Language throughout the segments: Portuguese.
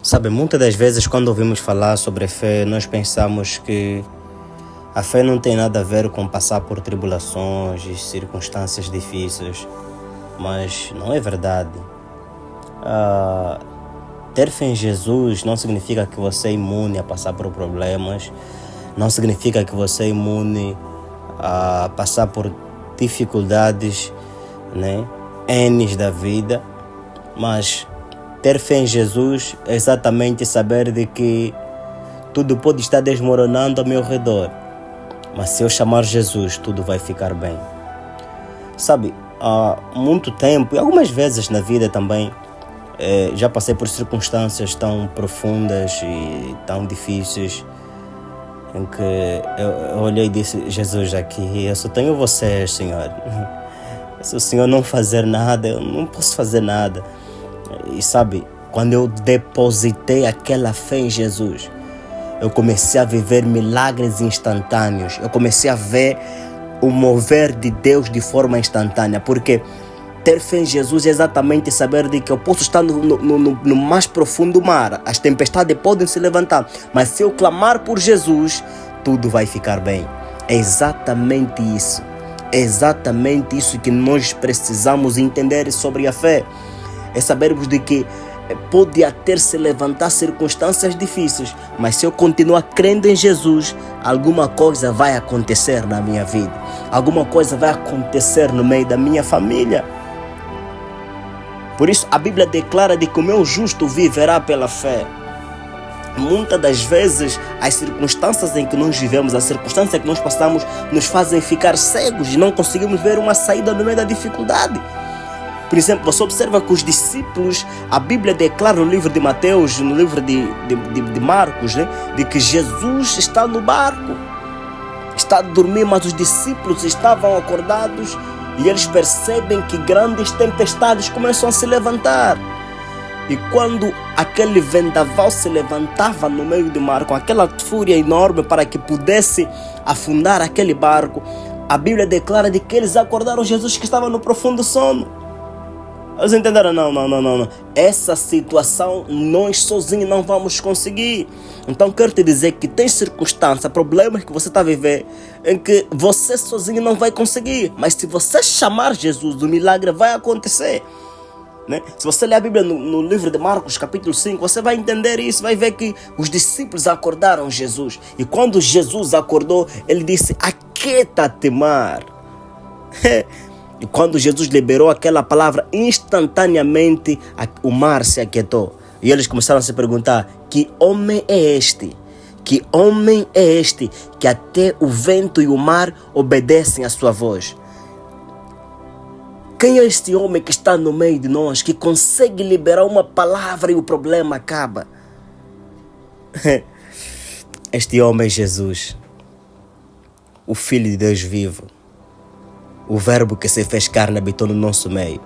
Sabe, muitas das vezes quando ouvimos falar sobre fé, nós pensamos que a fé não tem nada a ver com passar por tribulações e circunstâncias difíceis, mas não é verdade. Ter fé em Jesus não significa que você é imune a passar por problemas, não significa que você é imune a passar por dificuldades, N's da vida, mas ter fé em Jesus é exatamente saber de que tudo pode estar desmoronando ao meu redor, mas se eu chamar Jesus, tudo vai ficar bem. Sabe, há muito tempo, e algumas vezes na vida também, já passei por circunstâncias tão profundas e tão difíceis, em que eu olhei e disse: Jesus, aqui eu só tenho você, Senhor. Se o Senhor não fazer nada, eu não posso fazer nada. E sabe, quando eu depositei aquela fé em Jesus, eu comecei a viver milagres instantâneos. Eu comecei a ver o mover de Deus de forma instantânea. Porque ter fé em Jesus é exatamente saber de que eu posso estar no mais profundo mar. As tempestades podem se levantar, mas se eu clamar por Jesus, tudo vai ficar bem. É exatamente isso. É exatamente isso que nós precisamos entender sobre a fé. É sabermos de que pode até se levantar circunstâncias difíceis, mas se eu continuar crendo em Jesus, alguma coisa vai acontecer na minha vida. Alguma coisa vai acontecer no meio da minha família. Por isso a Bíblia declara de que o meu justo viverá pela fé. Muitas das vezes as circunstâncias em que nós vivemos, as circunstâncias que nós passamos, nos fazem ficar cegos e não conseguimos ver uma saída no meio da dificuldade. Por exemplo, você observa que os discípulos, a Bíblia declara no livro de Mateus, no livro de Marcos, de que Jesus está no barco, está a dormir, mas os discípulos estavam acordados e eles percebem que grandes tempestades começam a se levantar. E quando aquele vendaval se levantava no meio do mar, com aquela fúria enorme para que pudesse afundar aquele barco, a Bíblia declara de que eles acordaram Jesus que estava no profundo sono. Eles entenderam? Não. Essa situação nós sozinhos não vamos conseguir. Então quero te dizer que tem circunstâncias, problemas que você está a viver, em que você sozinho não vai conseguir. Mas se você chamar Jesus, o milagre vai acontecer. Se você ler a Bíblia no livro de Marcos, capítulo 5, você vai entender isso, vai ver que os discípulos acordaram Jesus. E quando Jesus acordou, ele disse: aquieta-te, mar. E quando Jesus liberou aquela palavra, instantaneamente o mar se aquietou. E eles começaram a se perguntar: que homem é este? Que homem é este que até o vento e o mar obedecem à sua voz? Quem é este homem que está no meio de nós, que consegue liberar uma palavra e o problema acaba? Este homem é Jesus, o Filho de Deus vivo, o Verbo que se fez carne habitou no nosso meio,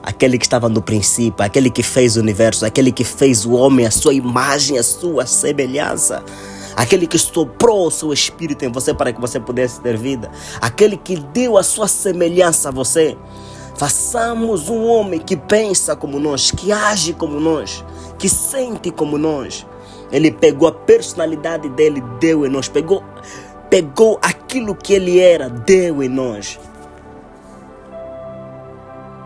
aquele que estava no princípio, aquele que fez o universo, aquele que fez o homem à sua imagem, à sua semelhança, aquele que soprou o seu espírito em você para que você pudesse ter vida, aquele que deu a sua semelhança a você. Façamos um homem que pensa como nós, que age como nós, que sente como nós. Ele pegou a personalidade dele, deu em nós. Pegou aquilo que ele era, deu em nós.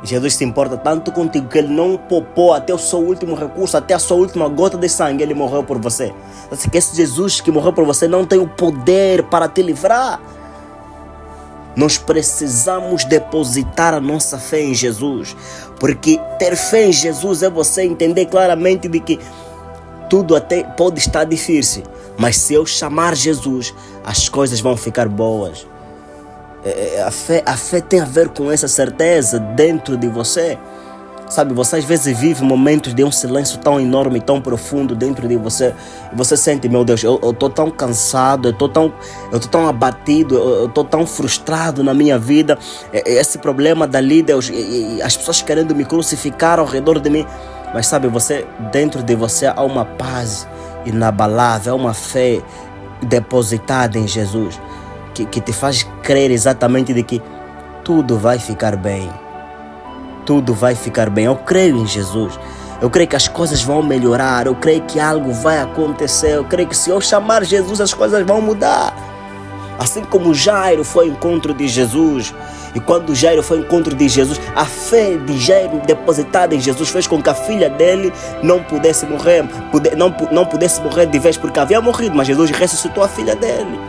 Jesus se importa tanto contigo que ele não poupou até o seu último recurso, até a sua última gota de sangue, ele morreu por você. Você que esse Jesus que morreu por você não tem o poder para te livrar. Nós precisamos depositar a nossa fé em Jesus, porque ter fé em Jesus é você entender claramente de que tudo até pode estar difícil, mas se eu chamar Jesus, as coisas vão ficar boas. A fé tem a ver com essa certeza dentro de você. Sabe, você às vezes vive momentos de um silêncio tão enorme, tão profundo dentro de você. E você sente: meu Deus, eu estou tão cansado, eu estou tão abatido, eu estou tão frustrado na minha vida. Esse problema dali, Deus, e as pessoas querendo me crucificar ao redor de mim. Mas sabe, dentro de você há uma paz inabalável, há uma fé depositada em Jesus, que te faz crer exatamente de que tudo vai ficar bem. Tudo vai ficar bem. Eu creio em Jesus. Eu creio que as coisas vão melhorar. Eu creio que algo vai acontecer. Eu creio que se eu chamar Jesus, as coisas vão mudar. Assim como Jairo foi ao encontro de Jesus. E quando Jairo foi ao encontro de Jesus, a fé de Jairo depositada em Jesus fez com que a filha dele não pudesse morrer. Não pudesse morrer de vez, porque havia morrido, mas Jesus ressuscitou a filha dele.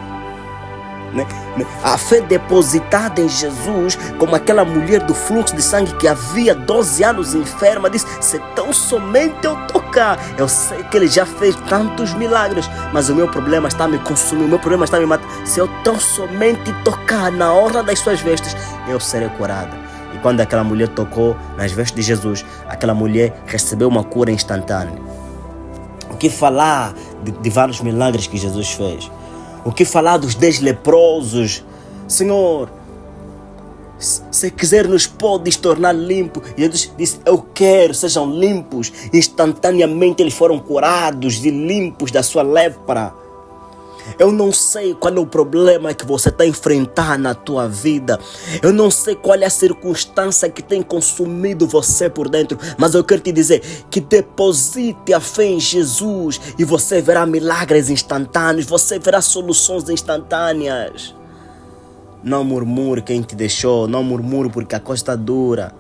A fé depositada em Jesus, como aquela mulher do fluxo de sangue que havia 12 anos enferma, disse: se tão somente eu tocar, eu sei que ele já fez tantos milagres, mas o meu problema está a me consumir, o meu problema está a me matar. Se eu tão somente tocar na orla das suas vestes, eu serei curada. E quando aquela mulher tocou nas vestes de Jesus, aquela mulher recebeu uma cura instantânea. O que falar de vários milagres que Jesus fez? O que falar dos 10 leprosos? Senhor, se quiser nos podes tornar limpos. E Jesus disse: eu quero, sejam limpos. Instantaneamente eles foram curados e limpos da sua lepra. Eu não sei qual é o problema que você está a enfrentar na tua vida. Eu não sei qual é a circunstância que tem consumido você por dentro. Mas eu quero te dizer que deposite a fé em Jesus e você verá milagres instantâneos. Você verá soluções instantâneas. Não murmure quem te deixou. Não murmure porque a coisa está dura.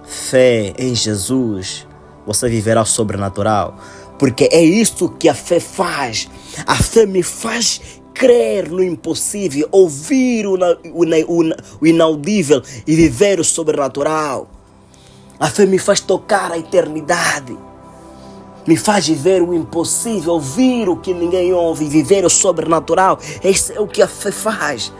Fé em Jesus. Você viverá o sobrenatural. Porque é isso que a fé faz. A fé me faz crer no impossível, ouvir o inaudível e viver o sobrenatural. A fé me faz tocar a eternidade. Me faz viver o impossível, ouvir o que ninguém ouve, viver o sobrenatural. Isso é o que a fé faz.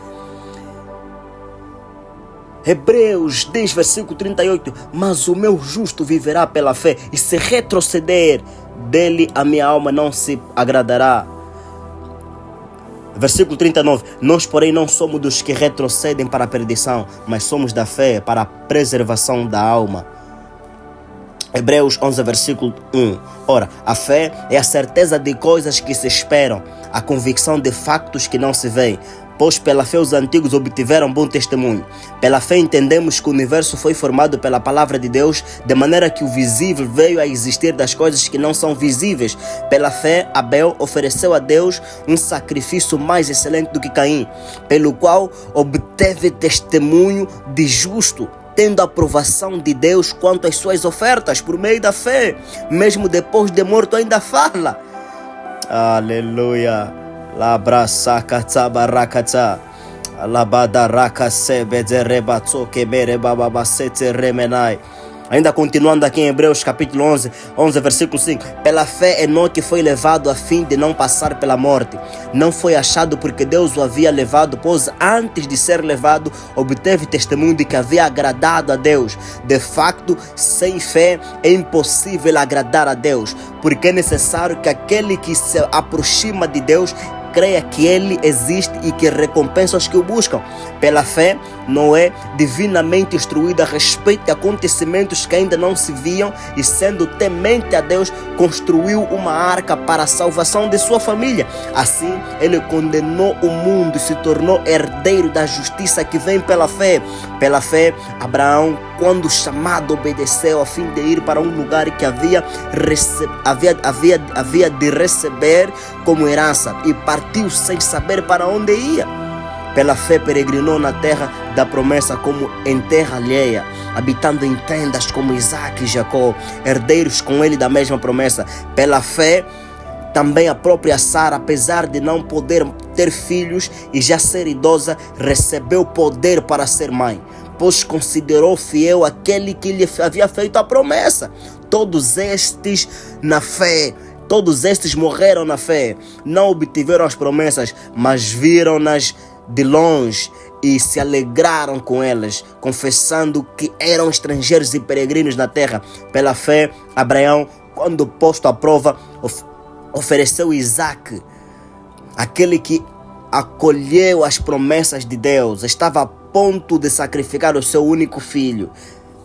Hebreus 10, versículo 38. Mas o meu justo viverá pela fé, e se retroceder, dele a minha alma não se agradará. Versículo 39. Nós, porém, não somos dos que retrocedem para a perdição, mas somos da fé para a preservação da alma. Hebreus 11, versículo 1. Ora, a fé é a certeza de coisas que se esperam, a convicção de factos que não se veem. Pois pela fé os antigos obtiveram bom testemunho. Pela fé entendemos que o universo foi formado pela palavra de Deus, de maneira que o visível veio a existir das coisas que não são visíveis. Pela fé, Abel ofereceu a Deus um sacrifício mais excelente do que Caim, pelo qual obteve testemunho de justo, tendo a aprovação de Deus quanto às suas ofertas por meio da fé. Mesmo depois de morto ainda fala. Aleluia. Labrasakata barakata alabadaraka sebederebatso keberebababasete remenai. Ainda continuando aqui em Hebreus capítulo 11, versículo 5. Pela fé Enoque foi levado a fim de não passar pela morte. Não foi achado porque Deus o havia levado, pois antes de ser levado obteve testemunho de que havia agradado a Deus. De facto, sem fé é impossível agradar a Deus, porque é necessário que aquele que se aproxima de Deus creia que Ele existe e que recompensa os que o buscam. Pela fé, Noé, divinamente instruído a respeito de acontecimentos que ainda não se viam e sendo temente a Deus, construiu uma arca para a salvação de sua família. Assim, ele condenou o mundo e se tornou herdeiro da justiça que vem pela fé. Pela fé, Abraão, quando chamado, obedeceu a fim de ir para um lugar que havia de receber como herança e partiu sem saber para onde ia. Pela fé peregrinou na terra da promessa como em terra alheia, habitando em tendas como Isaac e Jacó, herdeiros com ele da mesma promessa. Pela fé também a própria Sara, apesar de não poder ter filhos e já ser idosa, recebeu poder para ser mãe, pois considerou fiel aquele que lhe havia feito a promessa. Todos estes morreram na fé, não obtiveram as promessas, mas viram-nas de longe e se alegraram com elas, confessando que eram estrangeiros e peregrinos na terra. Pela fé, Abraão, quando posto à prova, ofereceu Isaac. Aquele que acolheu as promessas de Deus estava a ponto de sacrificar o seu único filho.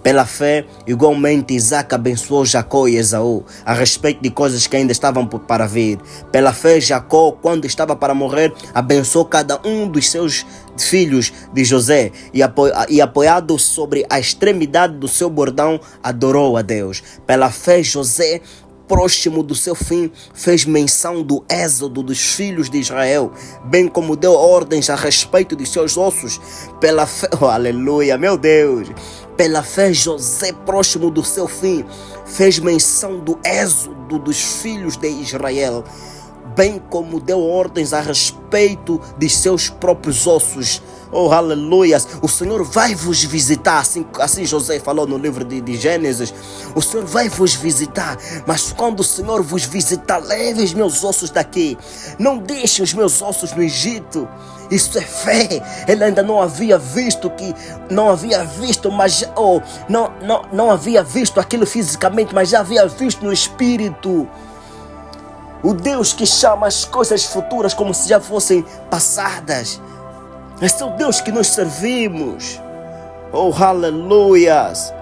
Pela fé, igualmente Isaac abençoou Jacó e Esaú a respeito de coisas que ainda estavam para vir. Pela fé, Jacó, quando estava para morrer, abençoou cada um dos seus filhos de José e apoiado sobre a extremidade do seu bordão, adorou a Deus. Pela fé, José, próximo do seu fim, fez menção do êxodo dos filhos de Israel, bem como deu ordens a respeito de seus ossos. Pela fé, aleluia, meu Deus. Pela fé, José, próximo do seu fim, fez menção do êxodo dos filhos de Israel, bem como deu ordens a respeito de seus próprios ossos. Oh, aleluias! O Senhor vai vos visitar, assim José falou no livro de Gênesis. O Senhor vai vos visitar, mas quando o Senhor vos visitar, leve os meus ossos daqui. Não deixem os meus ossos no Egito. Isso é fé. Ele ainda não havia visto não havia visto aquilo fisicamente, mas já havia visto no espírito. O Deus que chama as coisas futuras como se já fossem passadas. Esse é o Deus que nós servimos. Oh, aleluias!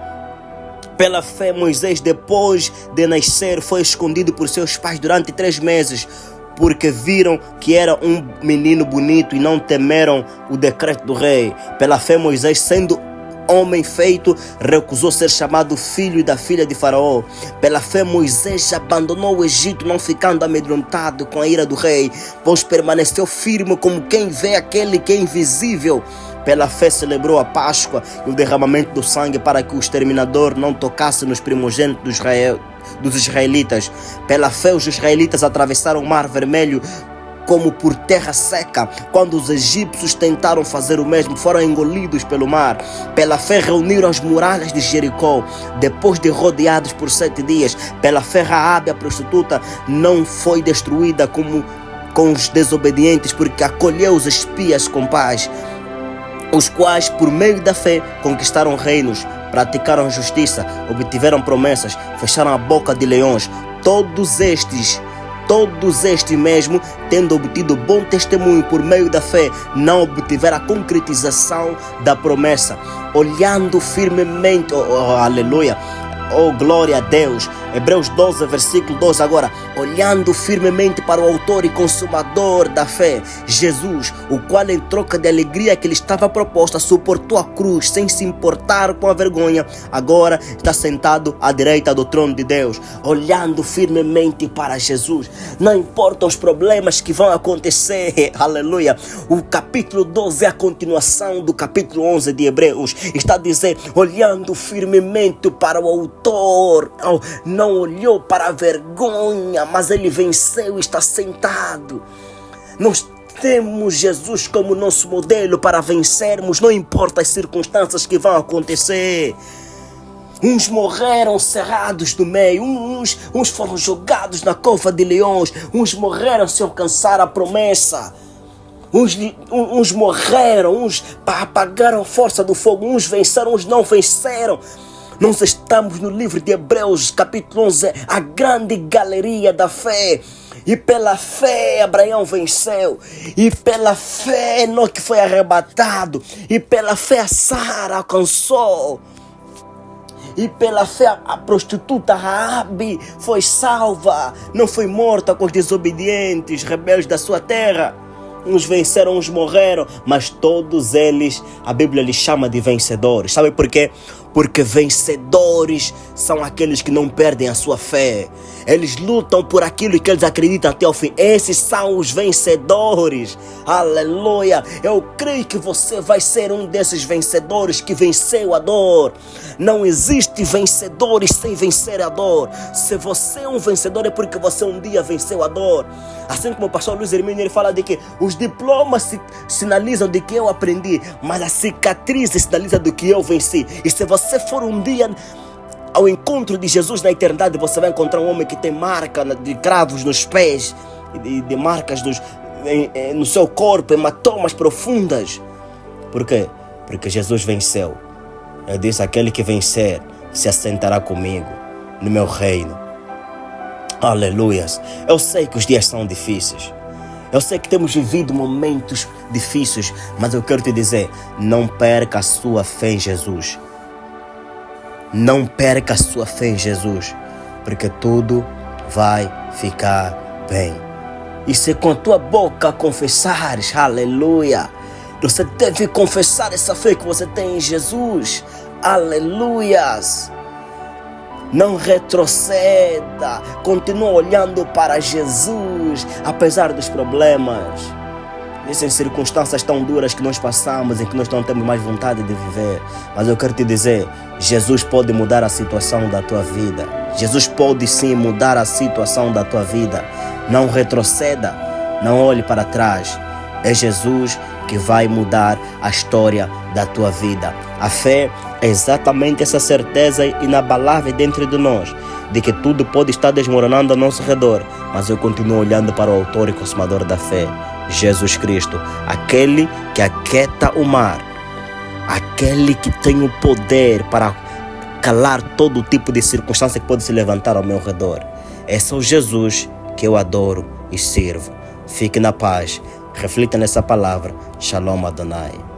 Pela fé, Moisés, depois de nascer, foi escondido por seus pais durante 3 meses, porque viram que era um menino bonito e não temeram o decreto do rei. Pela fé, Moisés, sendo homem feito, recusou ser chamado filho da filha de Faraó. Pela fé, Moisés abandonou o Egito, não ficando amedrontado com a ira do rei, pois permaneceu firme como quem vê aquele que é invisível. Pela fé, celebrou a Páscoa e o derramamento do sangue para que o exterminador não tocasse nos primogênitos dos israelitas. Pela fé, os israelitas atravessaram o Mar Vermelho como por terra seca. Quando os egípcios tentaram fazer o mesmo, foram engolidos pelo mar. Pela fé, reuniram as muralhas de Jericó, depois de rodeados por 7 dias. Pela fé, Raabe, a prostituta, não foi destruída com os desobedientes, porque acolheu os espias com paz, os quais, por meio da fé, conquistaram reinos, praticaram justiça, obtiveram promessas, fecharam a boca de leões. Todos estes mesmo, tendo obtido bom testemunho por meio da fé, não obtiveram a concretização da promessa. Olhando firmemente, aleluia, oh glória a Deus. Hebreus 12, versículo 2 agora. Olhando firmemente para o autor e consumador da fé, Jesus, o qual em troca de alegria que lhe estava proposta, suportou a cruz sem se importar com a vergonha. Agora está sentado à direita do trono de Deus. Olhando firmemente para Jesus. Não importam os problemas que vão acontecer, aleluia. O capítulo 12 é a continuação do capítulo 11 de Hebreus. Está a dizer, olhando firmemente para o autor. Não olhou para a vergonha, mas ele venceu e está sentado. Nós temos Jesus como nosso modelo para vencermos, não importa as circunstâncias que vão acontecer. Uns morreram cerrados no meio, uns foram jogados na cova de leões, uns morreram sem alcançar a promessa. Uns morreram, uns apagaram a força do fogo, uns venceram, uns não venceram. Nós estamos no livro de Hebreus, capítulo 11, a grande galeria da fé. E pela fé Abraão venceu. E pela fé Enoque foi arrebatado. E pela fé Sara alcançou. E pela fé a prostituta Raabe foi salva. Não foi morta com os desobedientes, rebeldes da sua terra. Uns venceram, uns morreram, mas todos eles, a Bíblia lhes chama de vencedores. Sabe por quê? Porque vencedores são aqueles que não perdem a sua fé. Eles lutam por aquilo que eles acreditam até o fim. Esses são os vencedores. Aleluia! Eu creio que você vai ser um desses vencedores que venceu a dor. Não existe vencedores sem vencer a dor. Se você é um vencedor é porque você um dia venceu a dor. Assim como o pastor Luiz Hermínio, ele fala de que os diplomas sinalizam de que eu aprendi, mas a cicatriz sinaliza do que eu venci. E se você for um dia ao encontro de Jesus na eternidade, você vai encontrar um homem que tem marca de cravos nos pés, de marcas no seu corpo, hematomas profundas. Por quê? Porque Jesus venceu. Eu disse, aquele que vencer se assentará comigo no meu reino. Aleluias. Eu sei que os dias são difíceis. Eu sei que temos vivido momentos difíceis, mas eu quero te dizer, não perca a sua fé em Jesus. Não perca a sua fé em Jesus, porque tudo vai ficar bem. E se com a tua boca confessares, aleluia, você deve confessar essa fé que você tem em Jesus, aleluias. Não retroceda, continua olhando para Jesus, apesar dos problemas. Existem circunstâncias tão duras que nós passamos, em que nós não temos mais vontade de viver. Mas eu quero te dizer, Jesus pode mudar a situação da tua vida. Jesus pode sim mudar a situação da tua vida. Não retroceda, não olhe para trás. É Jesus que vai mudar a história da tua vida. A fé é exatamente essa certeza inabalável dentro de nós, de que tudo pode estar desmoronando ao nosso redor, mas eu continuo olhando para o autor e consumador da fé, Jesus Cristo, aquele que aquieta o mar, aquele que tem o poder para calar todo tipo de circunstância que pode se levantar ao meu redor. Esse é o Jesus que eu adoro e sirvo. Fique na paz, reflita nessa palavra. Shalom Adonai.